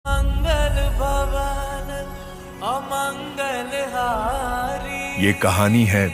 मंगल भवन अमंगल हारी। ये कहानी है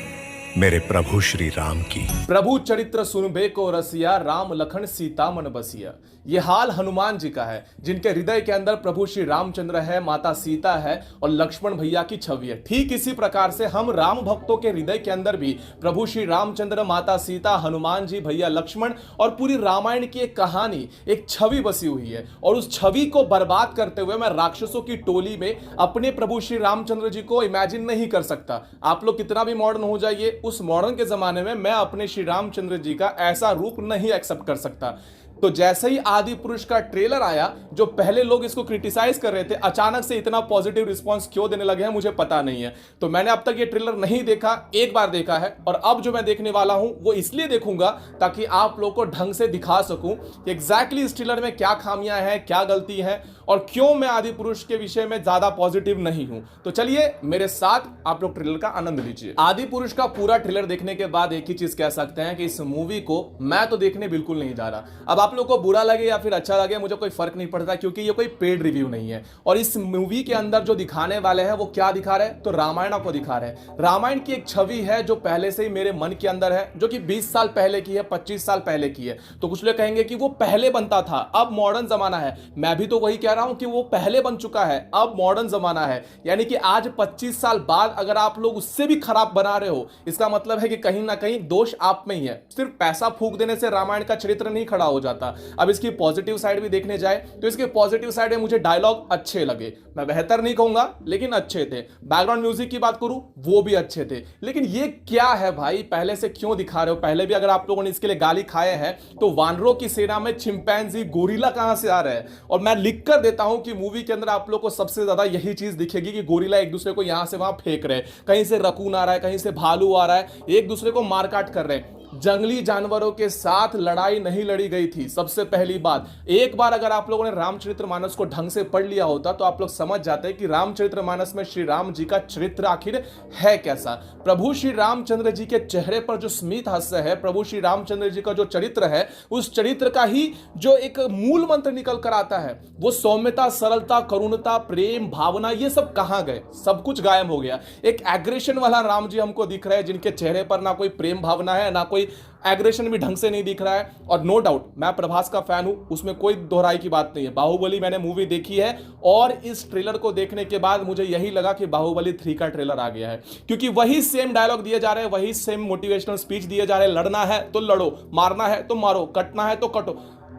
मेरे प्रभु श्री राम की। प्रभु चरित्र सुनबे को रसिया, राम लखन सीता मन बसिया। ये हाल हनुमान जी का है, जिनके हृदय के अंदर प्रभु श्री रामचंद्र है, माता सीता है और लक्ष्मण भैया की छवि है। ठीक इसी प्रकार से हम राम भक्तों के हृदय के अंदर भी प्रभु श्री रामचंद्र, माता सीता, हनुमान जी, भैया लक्ष्मण और पूरी रामायण की एक कहानी, एक छवि बसी हुई है। और उस छवि को बर्बाद करते हुए मैं राक्षसों की टोली में अपने प्रभु श्री रामचंद्र जी को इमेजिन नहीं कर सकता। आप लोग कितना भी मॉडर्न हो जाइए, उस मॉडर्न के जमाने में मैं अपने श्री रामचंद्र जी का ऐसा रूप नहीं एक्सेप्ट कर सकता। तो जैसे ही आदि पुरुष का ट्रेलर आया, जो पहले लोग इसको क्रिटिसाइज कर रहे थे, अचानक से इतना पॉजिटिव रिस्पांस क्यों देने लगे हैं मुझे पता नहीं है। तो मैंने अब तक ये ट्रेलर नहीं देखा, एक बार देखा है, और अब जो मैं देखने वाला हूं वो इसलिए देखूंगा ताकि आप लोगों को ढंग से दिखा सकूं कि एग्जैक्टली इस ट्रेलर में क्या खामियां हैं, क्या गलती है और क्यों मैं आदि पुरुष के विषय में ज्यादा पॉजिटिव नहीं हूं। तो चलिए मेरे साथ आप लोग ट्रेलर का आनंद लीजिए। आदि पुरुष का पूरा ट्रेलर देखने के बाद एक ही चीज कह सकते हैं कि इस मूवी को मैं तो देखने बिल्कुल नहीं जा रहा। अब आप लोग को बुरा लगे या फिर अच्छा लगे, मुझे कोई फर्क नहीं पड़ता, क्योंकि ये कोई पेड रिव्यू नहीं है। और इस मूवी के अंदर जो दिखाने वाले हैं वो क्या दिखा रहे हैं, तो रामायण को दिखा रहे हैं। रामायण की एक छवि है जो पहले से ही मेरे मन के अंदर है, जो कि 20 साल पहले की है, 25 साल पहले की है। तो कुछ लोग कहेंगे कि वो पहले बनता था, अब मॉडर्न जमाना है। मैं भी तो वही कह रहा हूं कि वो पहले बन चुका है, अब मॉडर्न जमाना है। यानी कि आज 25 साल बाद अगर आप लोग उससे भी खराब बना रहे हो, इसका मतलब है कि कहीं ना कहीं दोष आप में ही है। सिर्फ पैसा फूंक देने से रामायण का चरित्र नहीं खड़ा हो जाता। अब इसकी पॉजिटिव साइड भी देखने जाए तो इसके पॉजिटिव साइड में मुझे डायलॉग अच्छे लगे, मैं बेहतर नहीं कहूंगा लेकिन अच्छे थे। बैकग्राउंड म्यूजिक की बात करूं वो भी अच्छे थे। लेकिन ये क्या है भाई, पहले से क्यों दिखा रहे हो? पहले भी अगर आप लोगों ने इसके लिए गाली खाए हैं तो वानरों की सेना में चिंपैंजी, गोरिल्ला कहां से आ रहे हैं? और मैं लिख कर देता हूं कि मूवी के अंदर आप लोग को सबसे ज्यादा यही चीज दिखेगी कि गोरिल्ला एक दूसरे को यहां से वहां फेंक रहे हैं, कहीं से रकून आ रहा है, कहीं से भालू आ रहा है, एक दूसरे को मारकाट कर रहे हैं। जंगली जानवरों के साथ लड़ाई नहीं लड़ी गई थी। सबसे पहली बात, एक बार अगर आप लोगों ने रामचरितमानस को ढंग से पढ़ लिया होता तो आप लोग समझ जाते हैं कि रामचरितमानस में श्री राम जी का चरित्र आखिर है कैसा। प्रभु श्री रामचंद्र जी के चेहरे पर जो स्मित हास्य है, प्रभु श्री रामचंद्र जी का जो चरित्र है, उस चरित्र का ही जो एक मूल मंत्र निकल कर आता है, वो सौम्यता, सरलता, करुणता, प्रेम, भावना, ये सब कहां गए? सब कुछ गायब हो गया। एक एग्रेशन वाला राम जी हमको दिख रहे हैं, जिनके चेहरे पर ना कोई प्रेम भावना है, ना कोई एग्रेशन भी ढंग से नहीं दिख रहा है। और नो डाउट मैं प्रभास का फैन हूं, उसमें कोई दोहराई की बात नहीं है। बाहुबली मैंने मूवी देखी है और इस ट्रेलर को देखने के बाद मुझे यही लगा कि बाहुबली 3 का ट्रेलर आ गया है, क्योंकि वही सेम डायलॉग दिए जा रहे हैं, वही सेम मोटिवेशनल स्पीच दिए जा रहे हैं। लड़ना है तो लड़ो, मारना है तो मारो, कटना है तो कटो।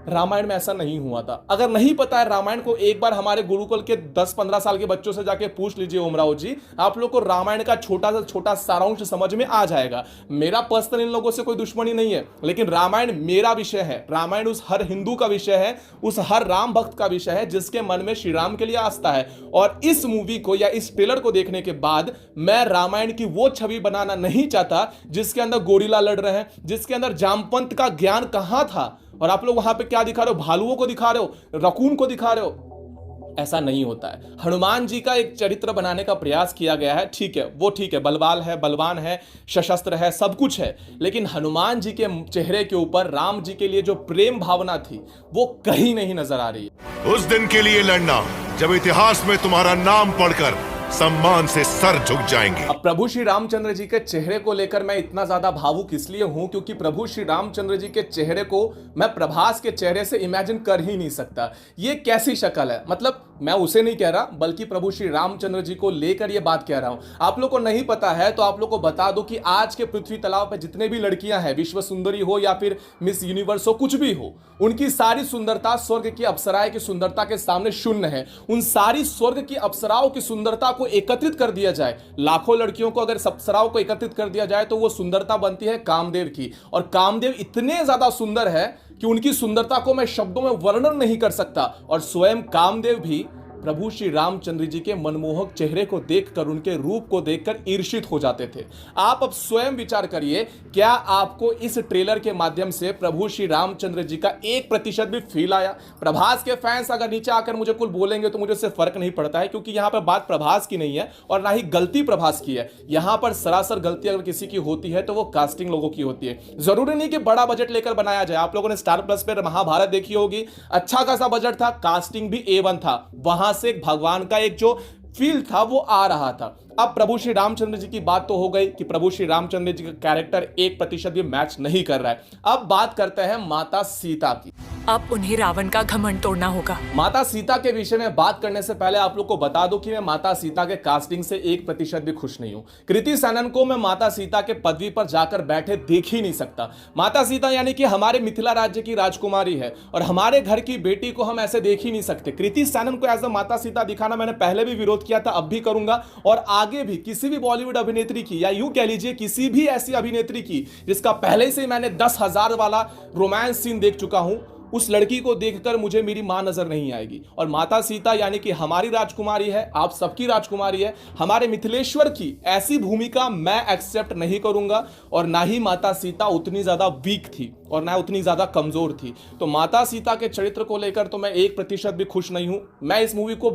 रामायण में ऐसा नहीं हुआ था। अगर नहीं पता है रामायण को, एक बार हमारे गुरुकुल के 10-15 साल के बच्चों से जाके पूछ लीजिए उमराव जी, आप लोग को रामायण का छोटा से छोटा सारांश समझ में आ जाएगा। मेरा पर्सनल इन लोगों से कोई दुश्मनी नहीं है, लेकिन रामायण मेरा विषय है। रामायण उस हर हिंदू का विषय है, उस हर राम भक्त का विषय है जिसके मन में श्री राम के लिए आस्था है। और इस मूवी को या इस ट्रेलर को देखने के बाद मैं रामायण की वो छवि बनाना नहीं चाहता जिसके अंदर गोरिल्ला लड़ रहे हैं, जिसके अंदर जामवंत का ज्ञान कहां था। और आप लोग वहां पे क्या दिखा रहे हो? भालुओं को दिखा रहे हो, रकून को दिखा रहे हो। ऐसा नहीं होता है। हनुमान जी का एक चरित्र बनाने का प्रयास किया गया है, ठीक है, वो ठीक है, बलवान है, बलवान है, सशस्त्र है, सब कुछ है। लेकिन हनुमान जी के चेहरे के ऊपर राम जी के लिए जो प्रेम भावना थी वो कहीं नहीं नजर आ रही है। उस दिन के लिए लड़ना जब इतिहास में तुम्हारा नाम पढ़कर सम्मान से सर झुक जाएंगे। अब प्रभु श्री रामचंद्र जी के चेहरे को लेकर मैं इतना ज्यादा भावुक इसलिए हूं क्योंकि प्रभु श्री रामचंद्र जी के चेहरे को मैं प्रभास के चेहरे से इमेजिन कर ही नहीं सकता। ये कैसी शक्ल है? मतलब मैं उसे नहीं कह रहा, बल्कि प्रभु श्री रामचंद्र जी को लेकर ये बात कह रहा हूं। आप लोग को नहीं पता है तो आप लोग को बता दो कि आज के पृथ्वी तलाव पर जितने भी लड़कियां हैं, विश्व सुंदरी हो या फिर मिस यूनिवर्स हो, कुछ भी हो, उनकी सारी सुंदरता स्वर्ग की अप्सराएं की सुंदरता के सामने शून्य है। उन सारी स्वर्ग की अप्सराओं की सुंदरता को एकत्रित कर दिया जाए, लाखों लड़कियों को अगर अप्सराओं को एकत्रित कर दिया जाए तो वो सुंदरता बनती है कामदेव की। और कामदेव इतने ज्यादा सुंदर है कि उनकी सुंदरता को मैं शब्दों में वर्णन नहीं कर सकता। और स्वयं कामदेव भी प्रभु श्री रामचंद्र जी के मनमोहक चेहरे को देखकर, उनके रूप को देखकर ईर्षित हो जाते थे। आप अब स्वयं विचार करिए, क्या आपको इस ट्रेलर के माध्यम से प्रभु श्री रामचंद्र जी का 1% भी फील आया? प्रभास के फैंस अगर नीचे आकर मुझे कुछ बोलेंगे तो मुझे उससे फर्क नहीं पड़ता है, क्योंकि यहां पर बात प्रभास की नहीं है और ना ही गलती प्रभास की है। यहां पर सरासर गलती अगर किसी की होती है तो वो कास्टिंग लोगों की होती है। जरूरी नहीं कि बड़ा बजट लेकर बनाया जाए। आप लोगों ने स्टार प्लस पर महाभारत देखी होगी, अच्छा खासा बजट था, कास्टिंग भी A1 था, वहां से भगवान का एक जो फील था वो आ रहा था। अब प्रभु श्री रामचंद्र जी की बात तो हो गई कि प्रभु श्री रामचंद्र जी का कैरेक्टर 1% भी मैच नहीं कर रहा है। अब बात करते हैं माता सीता की। अब उन्हें रावण का घमंड तोड़ना होगा। माता सीता के विषय में बात करने से पहले आप लोग को बता दूं कि मैं माता सीता के कास्टिंग से 1% भी खुश नहीं हूं। कृति सैनन को मैं माता सीता के पदवी पर जाकर बैठे देख ही नहीं सकता। माता सीता यानी कि हमारे मिथिला राज्य की राजकुमारी है और हमारे घर की बेटी को हम ऐसे देख ही नहीं सकते। कृति सैनन को एज अ माता सीता दिखाना मैंने पहले भी विरोध किया था, अब भी करूंगा और आगे भी किसी भी बॉलीवुड अभिनेत्री की, या यूं कह लीजिए किसी भी ऐसी अभिनेत्री की जिसका पहले से मैंने 10,000 वाला रोमांस सीन देख चुका हूं, उस लड़की को देखकर मुझे मेरी मां नजर नहीं आएगी। और माता सीता यानी कि हमारी राजकुमारी है, आप सबकी राजकुमारी है, हमारे मिथिलेश्वर की ऐसी भूमिका मैं एक्सेप्ट नहीं करूंगा। और ना ही माता सीता उतनी ज्यादा वीक थी और ना उतनी ज्यादा कमजोर थी। तो माता सीता के चरित्र को लेकर तो मैं 1% भी खुश नहीं हूं। मैं इस मूवी को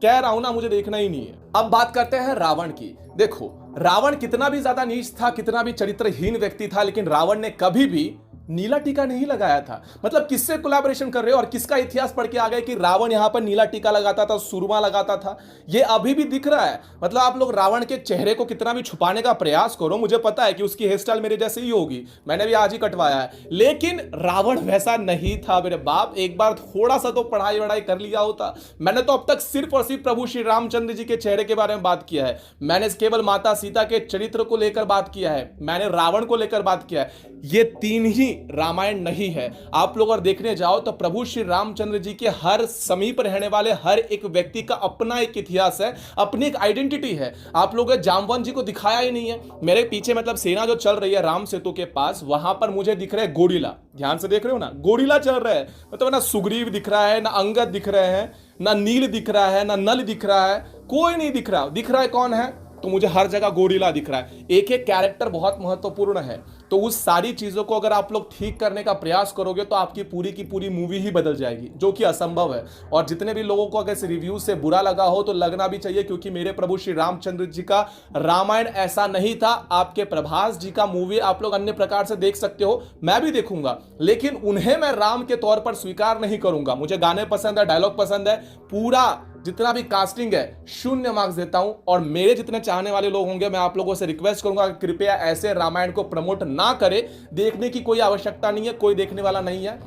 कह रहा हूं ना, मुझे देखना ही नहीं है। अब बात करते हैं रावण की। देखो, रावण कितना भी ज्यादा नीच था, कितना भी चरित्रहीन व्यक्ति था, लेकिन रावण ने कभी भी नीला टीका नहीं लगाया था। मतलब किससे कोलैबोरेशन कर रहे हो और किसका इतिहास पढ़ के आ गए कि रावण यहां पर नीला टीका लगाता था, सुरमा लगाता था? ये अभी भी दिख रहा है। मतलब आप लोग रावण के चेहरे को कितना भी छुपाने का प्रयास करो, मुझे पता है कि उसकी हेयर स्टाइल मेरे जैसे ही होगी, मैंने भी आज ही कटवाया है, लेकिन रावण वैसा नहीं था मेरे बाप। एक बार थोड़ा सा तो पढ़ाई वढ़ाई कर लिया होता। मैंने तो अब तक सिर्फ और सिर्फ प्रभु श्री रामचंद्र जी के चेहरे के बारे में बात किया है। मैंने केवल माता सीता के चरित्र को लेकर बात किया है, मैंने रावण को लेकर बात किया है। ये 3 ही रामायण नहीं है। आप लोग अगर देखने जाओ तो प्रभु श्री रामचंद्र जी के हर समीप रहने वाले हर एक व्यक्ति का अपना एक इतिहास है, अपनी एक आइडेंटिटी है। आप लोगों ने जामवंत जी को दिखाया ही नहीं है। मेरे पीछे मतलब सेना जो चल रही है राम सेतु के पास, वहां पर मुझे दिख रहे हैं गोरिल्ला। ध्यान से देख रहे हो ना, गोरिल्ला चल रहे हैं। मतलब ना सुग्रीव दिख रहा है, ना अंगद दिख रहे हैं, ना नील दिख रहा है, ना नल दिख रहा है, कोई नहीं दिख रहा। दिख रहा है कौन है? तो मुझे हर जगह गोरिल्ला दिख रहा है। एक एक कैरेक्टर बहुत महत्वपूर्ण है। तो उस सारी चीजों को अगर आप लोग ठीक करने का प्रयास करोगे तो आपकी पूरी की पूरी मूवी ही बदल जाएगी, जो कि असंभव है। और जितने भी लोगों को अगर इस रिव्यू से बुरा लगा हो तो लगना भी चाहिए, क्योंकि मेरे प्रभु श्री रामचंद्र जी का रामायण ऐसा नहीं था। आपके प्रभास जी का मूवी आप लोग अन्य प्रकार से देख सकते हो, मैं भी देखूंगा, लेकिन उन्हें मैं राम के तौर पर स्वीकार नहीं करूंगा। मुझे गाने पसंद है, डायलॉग पसंद है, पूरा जितना भी कास्टिंग है 0 मार्क्स देता हूं। और मेरे जितने चाहने वाले लोग होंगे, मैं आप लोगों से रिक्वेस्ट करूंगा कि कृपया ऐसे रामायण को प्रमोट ना करें। देखने की कोई आवश्यकता नहीं है, कोई देखने वाला नहीं है,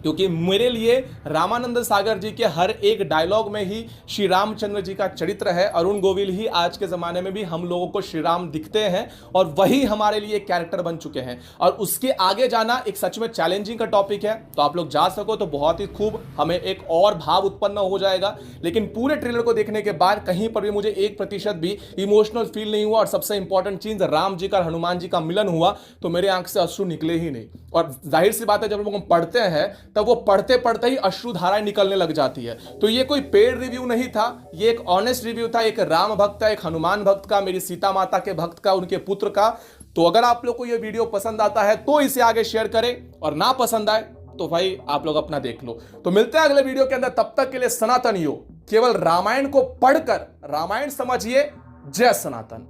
क्योंकि मेरे लिए रामानंद सागर जी के हर एक डायलॉग में ही श्री रामचंद्र जी का चरित्र है। अरुण गोविल ही आज के ज़माने में भी हम लोगों को श्री राम दिखते हैं और वही हमारे लिए एक कैरेक्टर बन चुके हैं। और उसके आगे जाना एक सच में चैलेंजिंग का टॉपिक है। तो आप लोग जा सको तो बहुत ही खूब, हमें एक और भाव उत्पन्न हो जाएगा। लेकिन पूरे ट्रेलर को देखने के बाद कहीं पर भी मुझे 1% भी इमोशनल फील नहीं हुआ। और सबसे इंपॉर्टेंट चीज़, राम जी का और हनुमान जी का मिलन हुआ तो मेरे आंख से अश्रु निकले ही नहीं। और जाहिर सी बात है, जब हम पढ़ते हैं तब वो पढ़ते पढ़ते ही अश्रुधाराएं निकलने लग जाती है। तो ये कोई पेड रिव्यू नहीं था, ये एक ऑनेस्ट रिव्यू था, एक राम भक्त का, एक हनुमान भक्त का, मेरी सीता माता के भक्त का, उनके पुत्र का। तो अगर आप लोग को ये वीडियो पसंद आता है तो इसे आगे शेयर करें, और ना पसंद आए तो भाई आप लोग अपना देख लो। तो मिलते हैं अगले वीडियो के अंदर, तब तक के लिए सनातनियों, केवल रामायण को पढ़कर रामायण समझिए। जय सनातन।